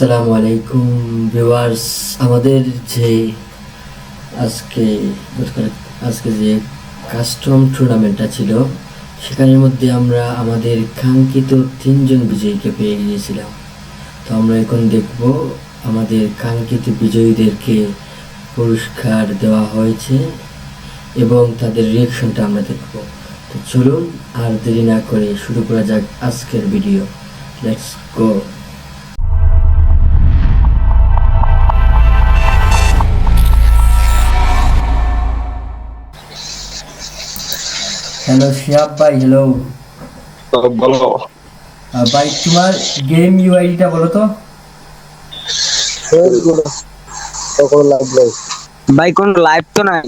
আসসালামু আলাইকুম ভিউয়ার্স। আমাদের যে আজকে আজকে যে কাস্টম টুর্নামেন্টটা ছিল সেখানের মধ্যে আমরা আমাদের কাঙ্ক্ষিত তিনজন বিজয়ীকে পেয়ে গিয়েছিলাম। তো আমরা এখন দেখব আমাদের কাঙ্ক্ষিত বিজয়ীদেরকে পুরস্কার দেওয়া হয়েছে এবং তাদের রিয়াকশনটা আমরা দেখব। তো চলুন আর দেরি না করে শুরু করা যাক আজকের video. Let's go. Hello Shihab ভাই। হ্যালো তো বলো। ভাই, তোমার গেম ইউআইডিটা বলো তো। ভাই কোন লাইভ তো নাই।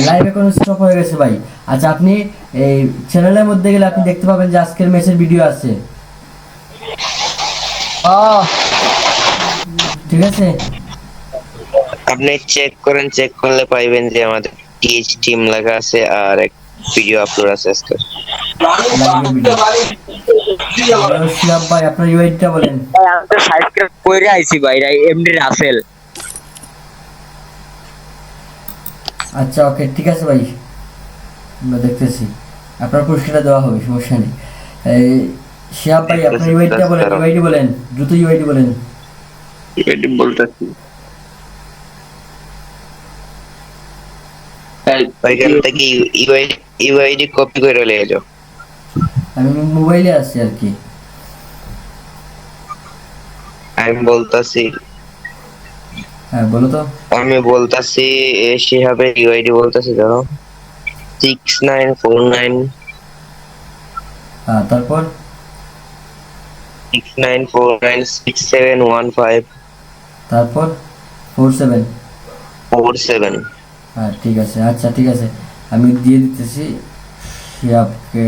লাইভ এখন স্টপ হয়ে গেছে ভাই। আচ্ছা, আপনি এই চ্যানেলের মধ্যে গেলে আপনি দেখতে পাবেন যে আজকের ম্যাচের ভিডিও আছে, ঠিক আছে? আপনি চেক করেন, চেক করলে পাইবেন যে আমাদের টিএইচ টিম লেখা আছে আর এক ভিডিও আপলোড আছে আজকে। লাইভের ভিডিও। হ্যালো শিহাব ভাই, আপনার ইউআইডিটা বলেন। ভাই আমি তো সাবস্ক্রাইব কইরা আইছি ভাই, এমডি রাসেল। আচ্ছা ওকে, ঠিক আছে ভাই, আমরা দেখতেছি। আপনার পুরস্কারটা দেওয়া হবে, সমস্যা নেই। এই শিহাব ভাই, আপনার ইউআইডিটা বলেন। ইউআইডি বলেন, দ্রুত ইউআইডি বলেন। এটি বলতেছি ওইখান থেকে ইউআইডি কপি করে লিয়ে যাও। আমি মোবাইলে আছি আর কি। আমি বলতাছি হ্যাঁ বলো তো। আমি বলতাছি শিহাবের ইউআইডি বলতাছি, ধরো 6949 হ্যাঁ, তারপর 69496715 তারপর 47। 47। হ্যাঁ ঠিক আছে, আচ্ছা ঠিক আছে, আমি দিয়ে দিতেছি শিয়াবকে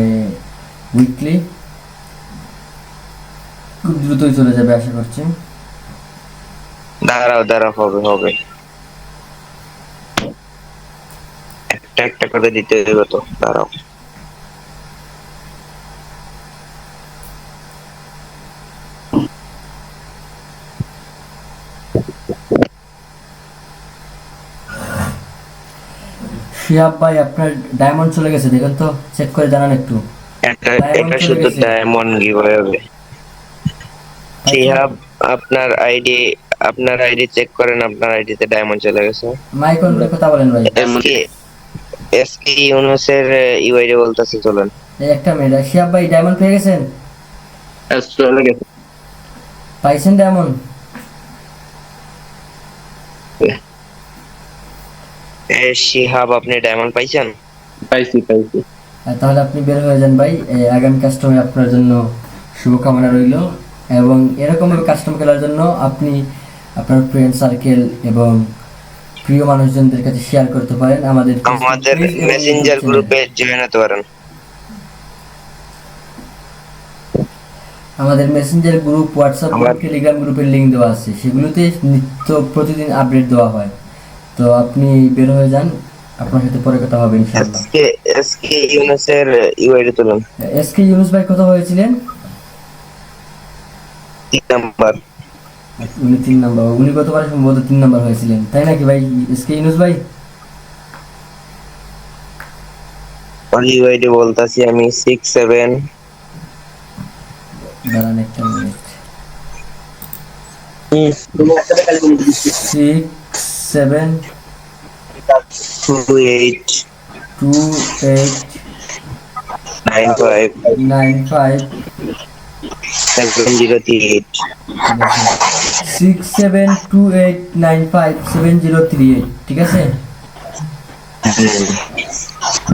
উইকলি। খুব দ্রুতই চলে যাবে আশা করছি। দাঁড়াও দাঁড়াও, হবে হবে, একটা একটা করে দিতে হবে তো, দাঁড়াও। শিয়াব ভাই, আপনার ডায়মন্ড চলে গেছে, দেখুন তো, চেক করে জানান একটু। এটা ডায়মন্ড এটা চলে শুধু গেছে, ডায়মন্ড গিভওয়ে হবে। পাইছেন? শিহাব, আপনার আইডি চেক করেন, আপনার আইডিতে ডায়মন্ড চলে গেছে। মাইক অন করে কথা বলেন ভাই। এসকে এসকে ইউনুসের ইউআইডি বলতাছে, চলেন। এই একটা মিনিট, শিয়াব ভাই ডায়মন্ড পেয়ে গেছেন? চলে গেছে। পাইছেন ডায়মন্ড? শিহাব, আপনি ডায়মন্ড পাইছেন? পাইছি। তাহলে আপনি বের হয়ে যান ভাই। আগামী কাস্টমে আপনার জন্য শুভকামনা রইল, এবং এরকমভাবে কাস্টম খেলার জন্য আপনি আপনার ফ্রেন্ড সার্কেল এবং প্রিয় মানুষজনদের কাছে শেয়ার করতে পারেন আমাদের আমাদের পেজ এবং মেসেঞ্জার চ্যানেল। গ্রুপে জয়েন হতে পারেন। আমাদের Messenger group, WhatsApp group, Telegram গ্রুপের লিঙ্ক দেওয়া আছে, সেগুলোতে নিত্য প্রতিদিন আপডেট দেওয়া হয়। তো আপনি বের হয়ে যান, আপনার সাথে পরে কথা হবে ইনশাআল্লাহ। এসকে ইউনুসের ইউআইডি তুলুন। এসকে ইউনুস ভাই কত হয়েছিলেন? 3 নাম্বার। উনি 3 নাম্বার, উনি গতবার সম্ভবত 3 নাম্বার হয়েছিলেন, তাই নাকি ভাই এসকে ইউনুস ভাই? ইউআইডি বলতাছি আমি 67 দাঁড়ান একটা মিনিট। 67 28 28 95 95। 7038। ঠিক আছে, 6728957038, ঠিক আছে।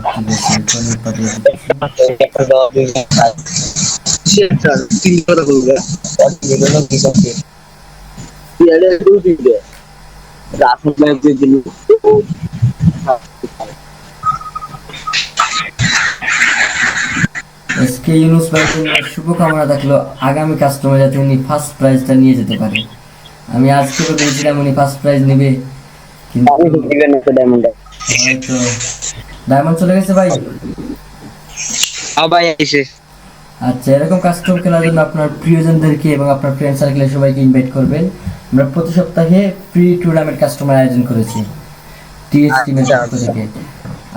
ঠিক আছে, এখনই পাঠিয়ে দিচ্ছি। এসকে ইউনুস ভাইয়ের জন্য শুভকামনা থাকলো, আগামী কাস্টমার যাতে উনি ফার্স্ট প্রাইজটা নিয়ে যেতে পারে। আমি আজকেও ভেবেছিলাম উনি ফার্স্ট প্রাইজ নেবে, কিন্তু হয়তো ডায়মন্ড চলে গেছে ভাই। ভাই আইছে। আচ্ছা, এরকম কাস্টম খেলার জন্য আপনার প্রিয়জনদেরকে এবং আপনার ফ্রেন্ড সার্কেলের সবাইকে ইনভাইট করবেন। আমরা প্রতি সপ্তাহে ফ্রি টুর্নামেন্ট কাস্টমের আয়োজন করেছি টিএস টিমের আচ্ছা পক্ষ আচ্ছা থেকে।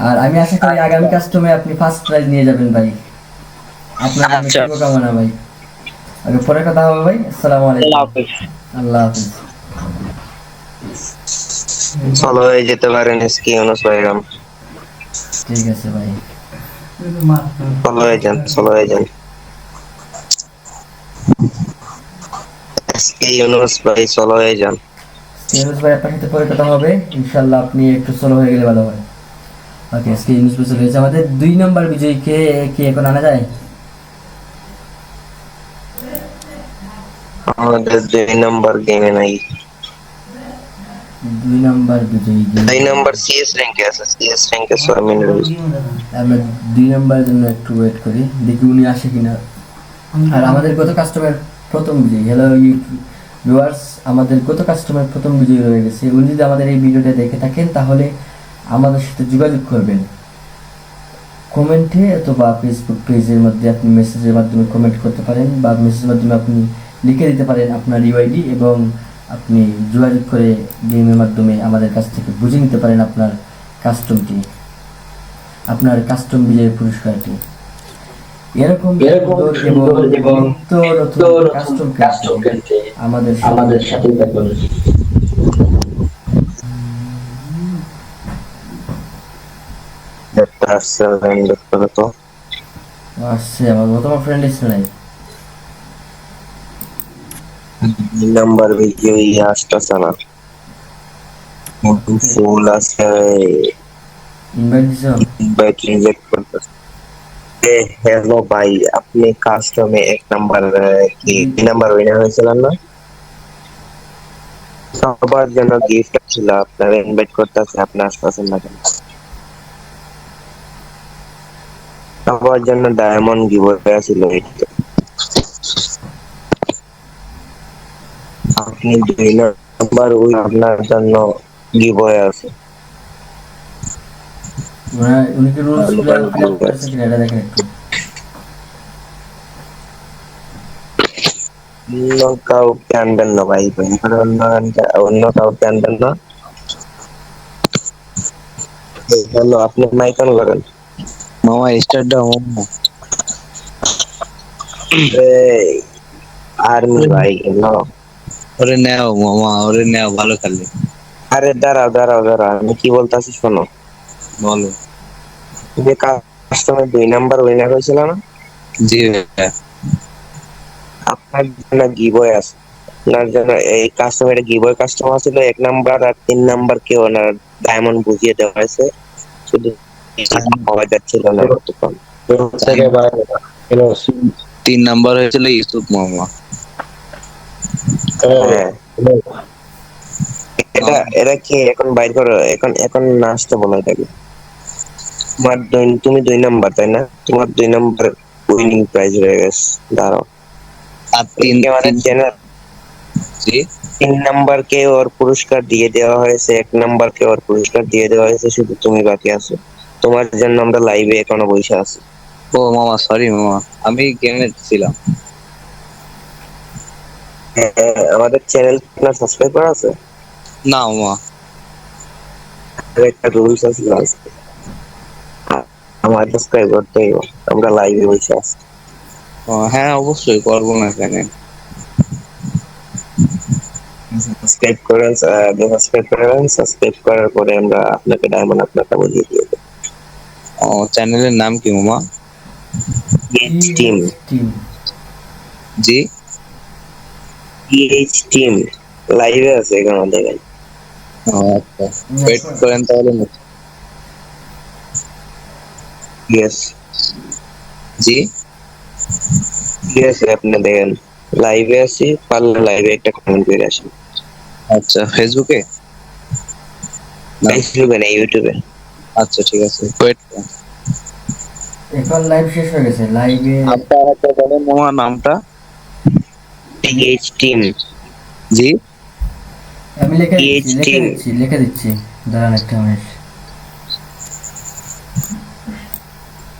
আর আমি আশা করি আগামী কাস্টমে আপনি ফার্স্ট প্রাইজ নিয়ে যাবেন ভাই। আপনার জন্য আচ্ছা শুভকামনা ভাই। আগে পরে কথা হবে ভাই। আসসালামু আল্লাহ আলাইকুম। হাফেজ। আল্লাহ হাফিজ। ফলো হয়ে যেতে পারেন এসকে ইউনুস ভাইরাম। ঠিক আছে ভাই। ফলো হয়ে যান, ফলো হয়ে যান এসকে ইউনুস ভাই, ফলো হয়ে যান। ইউনুস ভাই আপনার সাথে পরে কথা হবে ইনশাল্লাহ। আপনি একটু স্লো হয়ে গেলে ভালো হয়। ওকে, আজকে ইউনুস ভাই চলে গেছে। আমাদের 2 নম্বর বিজয়ীকে কি এখন আনা যায়? আমাদের 2 নম্বর গেমে নাই। 2 নম্বর বিজয়ী কে? 2 নম্বর সিএস র্যাঙ্কে আছে, সিএস র্যাঙ্কে সোয়ামিন রয়েছে। আমরা 2 নম্বরের জন্য একটু ওয়েট করি, দেখি উনি আসে কিনা। আর আমাদের গত কাস্টমার প্রথম বিজয়ী, হ্যালো ভিউয়ার্স, আমাদের গত কাস্টমার প্রথম বিজয়ী হয়ে গেছে। উনি যদি আমাদের এই ভিডিওটা দেখে থাকেন তাহলে আমাদের সাথে যোগাযোগ করবেন কমেন্টে অথবা ফেসবুক পেজের মধ্যে। আপনি মেসেজের মাধ্যমে কমেন্ট করতে পারেন বা মেসেজের মাধ্যমে আপনি লিখে দিতে পারেন আপনার ইউআইডি, এবং আপনি যোগাযোগ করে গেমের মাধ্যমে আমাদের কাছ থেকে বুঝে নিতে পারেন আপনার কাস্টমটি, আপনার কাস্টম বিজয়ের পুরস্কারটি। এরকম সুন্দর এবং নিত্য নতুন কাস্টম খেলতে আমাদের সাথে থাকুন। একটা আসছে র্যাঙ্ক করে তো। আসছে আমার মতো, আমার ফ্রেন্ড এসে নাই। 2 নম্বর বিজয়ী আসতেছে না, ফুল আছে, ইনভাইট দিছো? ইনভাইট রিজেক্ট করতেছে। হ্যালো ভাই, আপনি কাস্টমে 1 নম্বর কি 2 নম্বর উইনার হয়েছিলেন না? সবার জন্য গিফট ছিল, আপনারা ইনভাইট করতেছে, আপনি আসতেছেন না কেন? সবার জন্য ডায়মন্ড গিভওয়ে ছিল এইটা। আপনি 2 নম্বর আপনার জন্য গিভওয়ে আছে। উনি কি রুলস ফিল আপ করেছে কিনা এটা দেখেন একটু। অন্য কাউকে আনবেন না ভাই, অন্য কাউকে আনবেন না। হ্যালো, আপনি মাইক অন করেন। মামা স্টার্ট দাও মামা। আর্মি ভাই হ্যালো। ওরে নেও মামা, ওরে নেও, ভালো খেলে। আরে দাঁড়াও দাঁড়াও দাঁড়াও, আমি কি বলতেছি শোনো। বলো। যে কাস্টমার 2 নম্বর উইনার হয়েছিল না, জি ভাইয়া। আপনার জন্য গিভওয়ে আছে। আপনার জন্য এই কাস্টমার গিভওয়ে কাস্টমার ছিল 1 নম্বর আর 3 নম্বর কে ওনার ডায়মন্ড বুঝিয়ে দেওয়া হয়েছে, শুধু পাওয়া যাচ্ছিল না বর্তমান। তিন নাম্বার হয়েছিল ইউসুফ মামা। হ্যাঁ, এটা কি এখন বাইর করো, এখন এখন না আসতে বলো এটাকে। তুমি 2 নম্বর তাই না, তোমার 2 নম্বর উইনিং প্রাইজ হয়ে গেছে। দাঁড়াও, আর তিন মানে চ্যানেল জি 3 নম্বরকে ওর পুরস্কার দিয়ে দেওয়া হয়েছে, 1 নম্বরকে ওর পুরস্কার দিয়ে দেওয়া হয়েছে, শুধু তুমি বাকি আছো। তোমার জন্য আমরা লাইভে এখনো বসে আছি। ও মামা সরি মামা, আমি গেমে ছিলাম। হ্যাঁ, আমাদের চ্যানেল আপনার সাবস্ক্রাইব করা আছে? না মামা। আর একটা রুলস আছে last এ। আমার সাবস্ক্রাইব করতে হবে, আমরা লাইভে বসে আছি। হ্যাঁ অবশ্যই করবো না কেন। সাবস্ক্রাইব করেন, সাবস্ক্রাইব করার পরে আমরা আপনাকে ডায়মন্ড আপনারটা বুঝিয়ে দিয়ে দেবো। ও চ্যানেলের নাম কি মামা? Team, team. G PH team লাইভে আছে এখানে দেখেন। আচ্ছা ওয়েট করেন তাহলে। ইয়েস জি ইয়েস, আপনি দেখেন লাইভে আছি, পারলে লাইভে একটা কমেন্ট করে আসেন। আচ্ছা ফেসবুকে না? ফেসবুকে না, ইউটিউবে। আচ্ছা ঠিক আছে ওয়েট। এখন লাইভ শেষ হয়ে গেছে, লাইভে আপনার একটা বলেন মামা নামটা। পিএইচ টিম, জি আমি লিখে PH দিচ্ছি team। লিখে দিচ্ছি দাঁড়ান একটা মিনিট।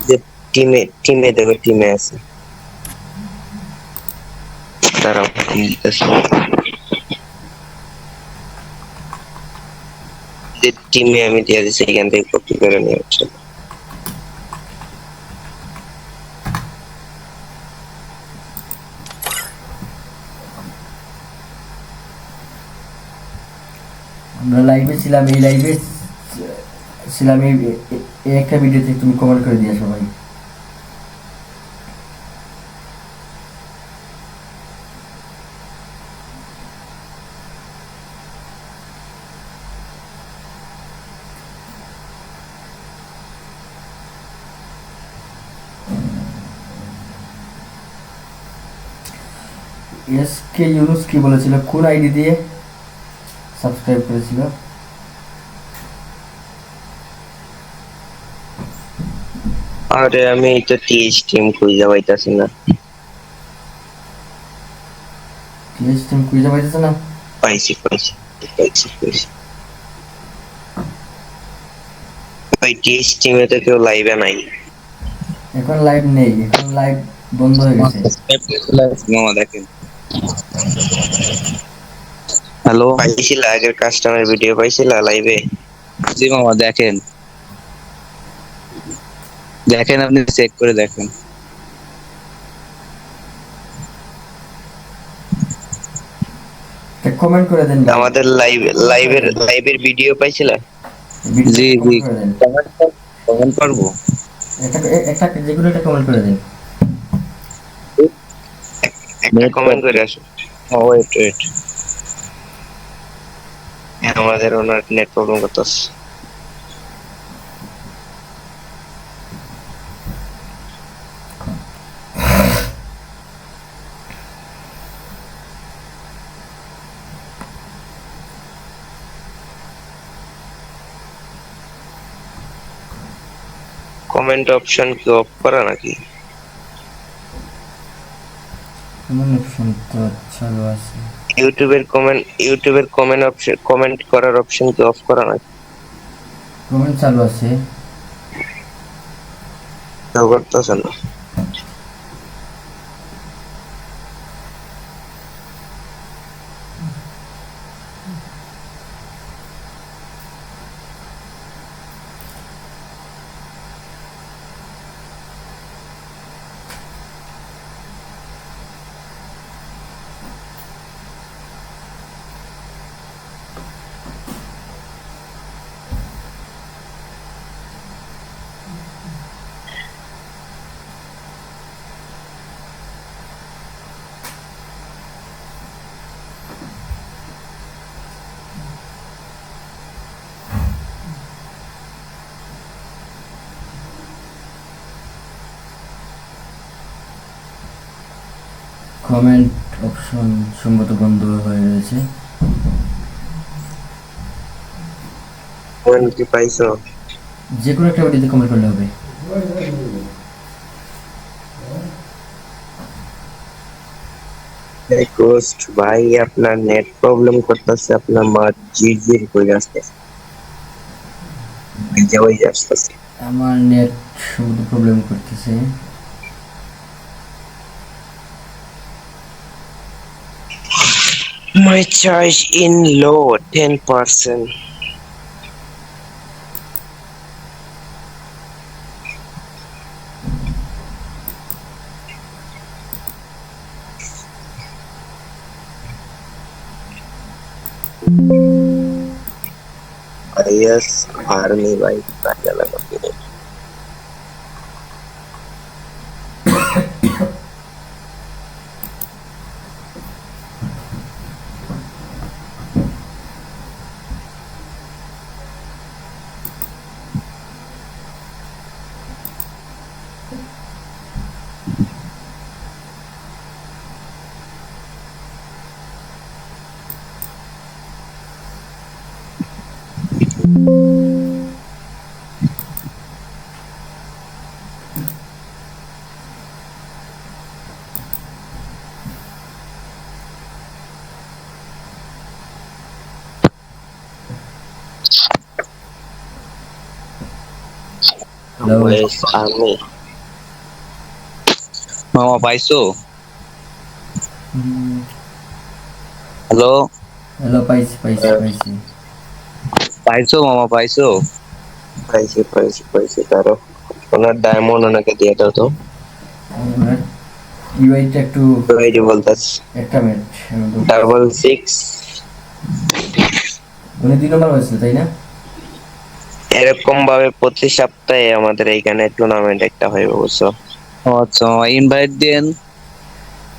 যে টিমে টিমে দেখো, টিমে আছে। দাঁড়াও আমি দিতেছি। যে টিমে আমি দিয়ে দিচ্ছি এখান থেকে কপি করে নিয়ে আসছি। আমরা লাইভে ছিলাম, এই লাইভে ছিলাম এই একটা ভিডিওতে তুমি কমেন্ট করে দিও সবাই। এসকে ইউনুস কি বলেছিল, কোন আইডি দিয়ে সাবস্ক্রাইব করেছিল? আরে আমি তো টিএইচ টিম খুঁজে পাইতাছি না। টিএস টিম খুঁজে পাইতেছে না? পাইছি পাইছি পাইছি পাইছি। ভাই টিএইচ টিমে তো কেউ লাইভে নাই। এখন লাইভ নেই, এখন লাইভ বন্ধ হয়ে গেছে। মামা দেখেন। হ্যালো পাইছিল আগের কাস্টমার ভিডিও পাইছিল লাইভে? জি মামা দেখেন, দেখেন আপনি চেক করে দেখেন। কমেন্ট করে দেন ভাই, আমাদের লাইভের ভিডিও পাইছিল? জি জি কমেন্ট করে দেন। কমেন্ট করবো। একটা যে কোনো একটা কমেন্ট করে দেন। একটা কমেন্ট করে আসো। ওয়েট ওয়েট, আমাদের ওনার নেট প্রবলেম করতেছে। কমেন্ট অপশন কি অফ করা নাকি? কমেন্ট অপশন তো চালু আছে। ইউটিউবের কমেন্ট অপশন, কমেন্ট করার অপশন কি অফ করা নাকি? কমেন্ট চালু আছে। কেউ করতেছে না। কমেন্ট অপশন সম্ভবত বন্ধ হয়ে রয়েছে। কমেন্ট কি পাইছো? যে কোনো একটা ভিডিওতে কমেন্ট করলে হবে। রিকোয়েস্ট ভাই, আপনার নেট প্রবলেম করতেছে, আপনার মা জির করে আসতেছে, যাওয়াই আসতেছে। আমার নেট সম্ভবত প্রবলেম করতেছে। My charge in low 10%. Yes, army भाई काटा लगा पूरे। Hello. Yes, army. মামা পাইছো? হ্যালো, হ্যালো, পাইছি পাইছি পাইছি। পাইছো মামা, পাইছো? পাইছি তারও ওনার ডায়মন্ড ওনাকে দিয়ে দাও তো। আমার ইউআইটা একটু এই যে বলতেছি একটা মিনিট। 666 উনি 2 নম্বর হয়েছিল তাই না? এরকম ভাবে প্রতি সপ্তাহে আমাদের এইখানে টুর্নামেন্ট একটা হয় বুঝছো। ও আচ্ছা মামা, ইনভাইট দেন,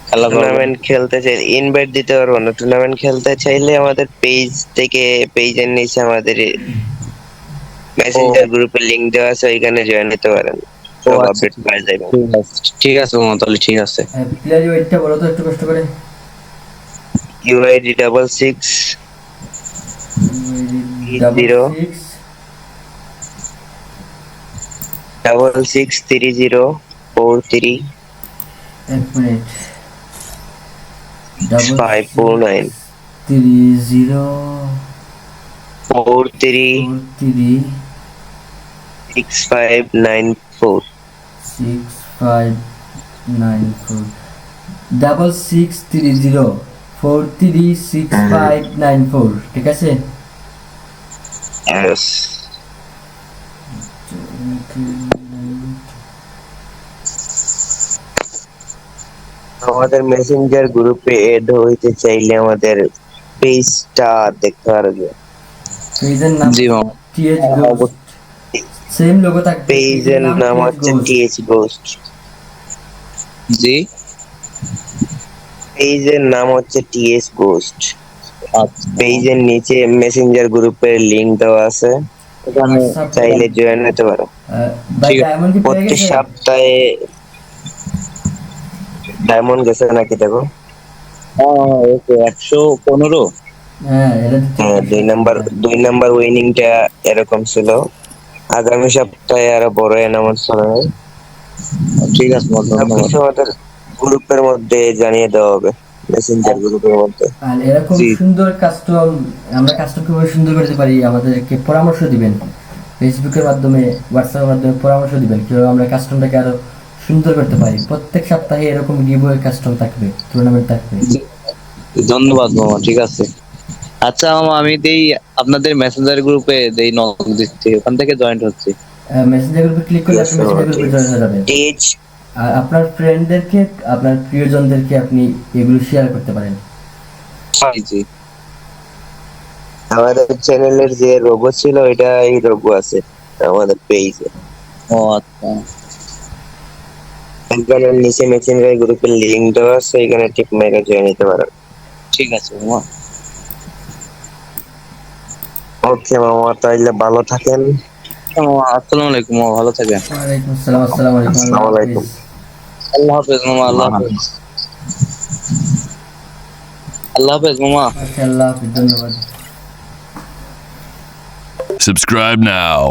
খেলা করবো। টুর্নামেন্ট খেলতে চাইলে ইনভাইট দিতে পারবো না। টুর্নামেন্ট খেলতে চাইলে আমাদের পেজ থেকে, পেজের নিচে আমাদের মেসেঞ্জার গ্রুপে লিংক দেওয়া আছে, ওইখানে জয়েন হতে পারেন। ও সব আচ্ছা, আপডেট পাওয়া যাবে। ঠিক আছে মামা, তাহলে ঠিক আছে। প্লেয়ার ইউআইটা বলো তো একটু কষ্ট করে। ইউআইডি 66 ডাবল 30 সিক্স 663043 এক মিনিট। ডাবল 549 30 43 43 6594 6594 6630436594, ঠিক আছে? Yes. আমাদের মেসেঞ্জার গ্রুপে এড হইতে চাইলে আমাদের পেজটা দেখতে পারবে। পেজের নাম জি মামা, টিএইচ গোস্ট, সেম লোগো থাকবে। পেজের নাম হচ্ছে টিএইচ গোস্ট। জি পেজের নাম হচ্ছে টিএইচ গোস্ট। আচ্ছা, পেজের নিচে মেসেঞ্জার গ্রুপের লিংক দেওয়া আছে, ওখানে চাইলে জয়েন হতে পারো। ভাই ঠিক আছে। ডায়মন্ড কি পেয়ে প্রতি গেছে? সপ্তাহে ডায়মন্ড গেছে নাকি দেখো। ওকে, 115। হ্যাঁ, এটা দিতে হ্যাঁ, দুই নাম্বার উইনিংটা এরকম ছিল। আগামী সপ্তাহে আরো বড় অ্যানাউন্স হবে। ঠিক আছে মামা, ধন্যবাদ। সবকিছু আমাদের গ্রুপের মধ্যে জানিয়ে দেওয়া হবে, মেসেঞ্জার গ্রুপের মধ্যে। আর এরকম জি। সুন্দর কাস্টম, আমরা কাস্টম কিভাবে সুন্দর করতে পারি আমাদেরকে পরামর্শ দিবেন। ফেসবুকের মাধ্যমে, হোয়াটসঅ্যাপের মাধ্যমে পরামর্শ দিবেন কিভাবে আমরা কাস্টমটাকে আরো সুন্দর করতে পারি। প্রত্যেক সপ্তাহে এরকম গিভওয়ে কাস্টম থাকবে, টুর্নামেন্ট থাকবে। ধন্যবাদ মামা, ঠিক আছে। আচ্ছা মামা, আমি দেই আপনাদের মেসেঞ্জার গ্রুপে দেই, নক দিচ্ছি, ওখান থেকে জয়েন্ট হচ্ছি। মেসেঞ্জার গ্রুপে ক্লিক করলে আপনি মেসেঞ্জার গ্রুপে জয়েন হয়ে যাবেন। টিএইচ আর আপনার ফ্রেন্ডদেরকে, আপনার প্রিয়জনদেরকে আপনি এগুলো শেয়ার করতে পারেন। জি, আমাদের চ্যানেলের যে লোগো ছিল এটা এই লোগো আছে আমাদের পেজে। ও আচ্ছা, এখানে নিচে মেসেঞ্জার গ্রুপের লিংক দেওয়া আছে, এখানে টিপ মেরে জয়েন হতে পারো। ঠিক আছে মামা। ওকে মামা, তাইলে ভালো থাকেন। আসসালামু আলাইকুম মামা, ভালো থাকেন। ওয়ালাইকুম আসসালাম, আসসালামু আলাইকুম, আল্লাহ আসসালামু আলাইকুম। হাফেজ। আল্লাহ হাফেজ মামা, আল্লাহ হাফেজ। আল্লাহ হাফেজ মামা। আচ্ছা, আল্লাহ হাফেজ, ধন্যবাদ। Subscribe now.